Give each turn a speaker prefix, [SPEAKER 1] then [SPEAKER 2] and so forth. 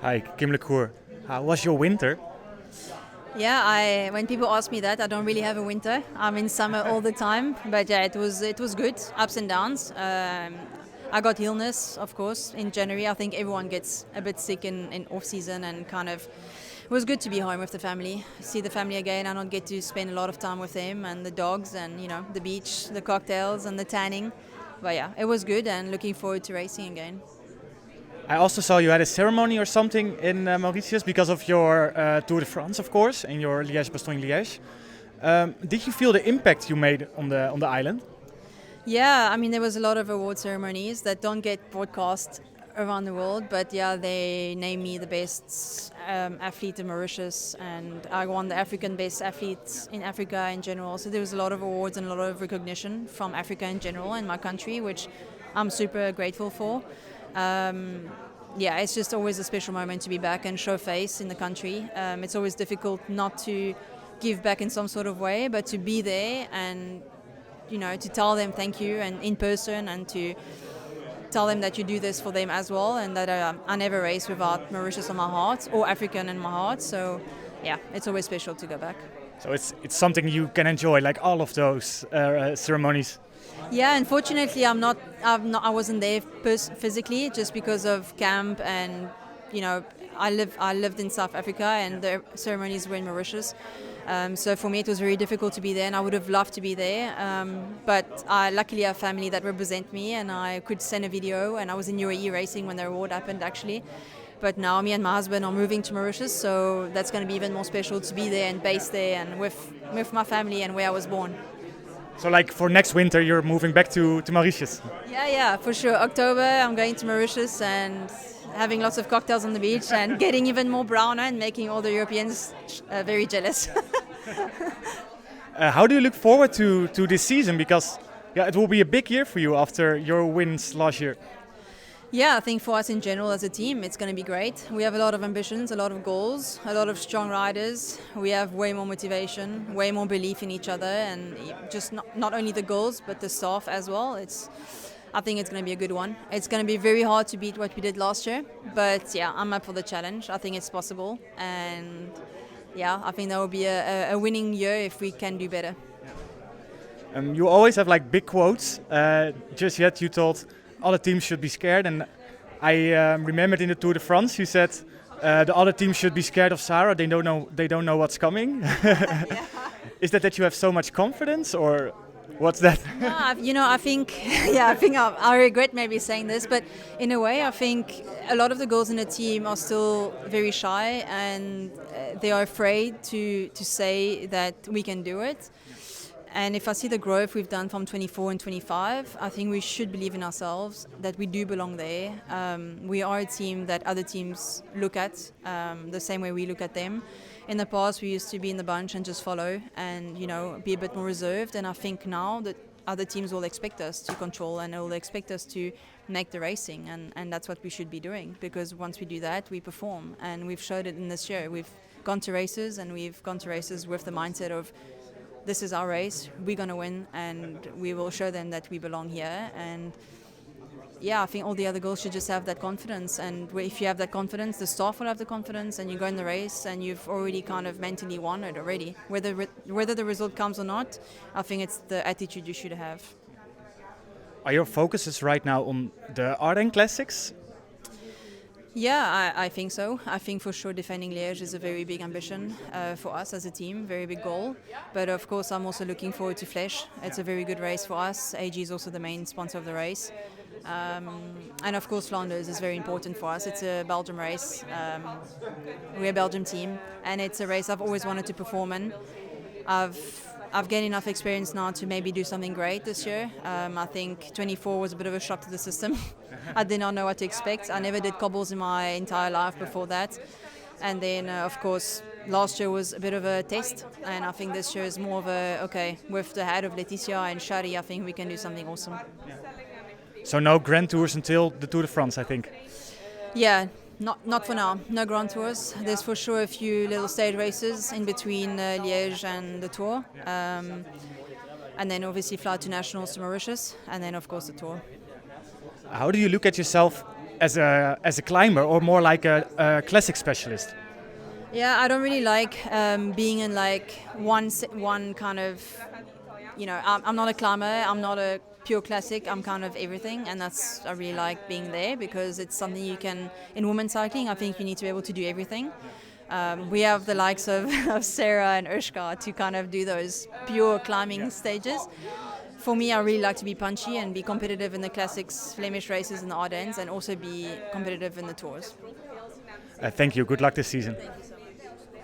[SPEAKER 1] Hi, Kim LeCour. How was your winter?
[SPEAKER 2] Yeah, I when people ask me that, I don't really have a winter. I'm in summer all the time, but yeah, it was good, ups and downs. I got illness, of course, in January. I think everyone gets a bit sick in off season, and kind of it was good to be home with the family, see the family again. I don't get to spend a lot of time with them and the dogs, and the beach, the cocktails, and the tanning. But yeah, it was good, and looking forward to racing again.
[SPEAKER 1] I also saw you had a ceremony or something in Mauritius because of your Tour de France, of course, and your Liège-Bastogne-Liège. Did you feel the impact you made on the island?
[SPEAKER 2] Yeah, I mean, there was a lot of award ceremonies that don't get broadcast around the world, but yeah, they named me the best athlete in Mauritius, and I won the African Best Athlete in Africa in general. So there was a lot of awards and a lot of recognition from Africa in general and my country, which I'm super grateful for. Um, yeah, it's just always a special moment to be back and show face in the country. It's always difficult not to give back in some sort of way, but to be there and to tell them thank you and in person, and to tell them that you do this for them as well, and that I never race without Mauritius on my heart or African in my heart. So yeah, it's always special to go back.
[SPEAKER 1] So it's something you can enjoy, like all of those ceremonies.
[SPEAKER 2] Yeah, unfortunately, I wasn't there physically, just because of camp, and I lived in South Africa, and the ceremonies were in Mauritius. So for me, it was very difficult to be there, and I would have loved to be there. But I luckily have family that represent me, and I could send a video. And I was in UAE racing when the award happened, actually. But now me and my husband are moving to Mauritius, so that's going to be even more special to be there and based there and with my family and where I was born.
[SPEAKER 1] So like for next winter, you're moving back to Mauritius.
[SPEAKER 2] Yeah, for sure. October, I'm going to Mauritius and having lots of cocktails on the beach and getting even more browner and making all the Europeans very jealous.
[SPEAKER 1] How do you look forward to this season? Because yeah, it will be a big year for you after your wins last year.
[SPEAKER 2] Yeah, I think for us in general as a team, it's going to be great. We have a lot of ambitions, a lot of goals, a lot of strong riders. We have way more motivation, way more belief in each other, and just not only the goals, but the staff as well. I think it's going to be a good one. It's going to be very hard to beat what we did last year, but yeah, I'm up for the challenge. I think it's possible, and yeah, I think that will be a winning year if we can do better.
[SPEAKER 1] You always have like big quotes. Just yet you told other teams should be scared, and I remembered in the Tour de France you said the other teams should be scared of Sarah. They don't know what's coming. Is that you have so much confidence, or what's that?
[SPEAKER 2] No, I think, yeah, I regret maybe saying this, but in a way, I think a lot of the girls in the team are still very shy, and they are afraid to say that we can do it. And if I see the growth we've done from 24 and 25, I think we should believe in ourselves that we do belong there. We are a team that other teams look at the same way we look at them. In the past, we used to be in the bunch and just follow and, be a bit more reserved. And I think now that other teams will expect us to control and will expect us to make the racing. And that's what we should be doing, because once we do that, we perform. And we've showed it in this year. We've gone to races, and we've gone to races with the mindset of, this is our race, we're going to win, and we will show them that we belong here. And yeah, I think all the other girls should just have that confidence. And if you have that confidence, the staff will have the confidence, and you go in the race and you've already kind of mentally won it already. Whether the result comes or not, I think it's the attitude you should have.
[SPEAKER 1] Are your focuses right now on the Ardennes Classics?
[SPEAKER 2] Yeah, I think so. I think for sure defending Liège is a very big ambition for us as a team, very big goal. But of course, I'm also looking forward to Flèche. It's a very good race for us. AG is also the main sponsor of the race. And of course, Flanders is very important for us. It's a Belgium race. We're a Belgium team, and it's a race I've always wanted to perform in. I've gained enough experience now to maybe do something great this year. I think 24 was a bit of a shock to the system. I did not know what to expect. I never did cobbles in my entire life before that. And then, of course, last year was a bit of a test. And I think this year is more of okay, with the head of Laetitia and Shari, I think we can do something awesome.
[SPEAKER 1] So no Grand Tours until the Tour de France, I think.
[SPEAKER 2] Yeah, not for now. No Grand Tours. There's for sure a few little stage races in between Liège and the Tour. And then obviously fly to nationals to Mauritius. And then, of course, the Tour.
[SPEAKER 1] How do you look at yourself as a climber or more like a classic specialist?
[SPEAKER 2] Yeah, I don't really like being in like one kind of, I'm not a climber, I'm not a pure classic, I'm kind of everything, and I really like being there because it's something you can, in women's cycling, I think you need to be able to do everything. We have the likes of, of Sarah and Urshka to kind of do those pure climbing stages. For me, I really like to be punchy and be competitive in the classics, Flemish races and the Ardennes, and also be competitive in the tours.
[SPEAKER 1] Thank you. Good luck this season.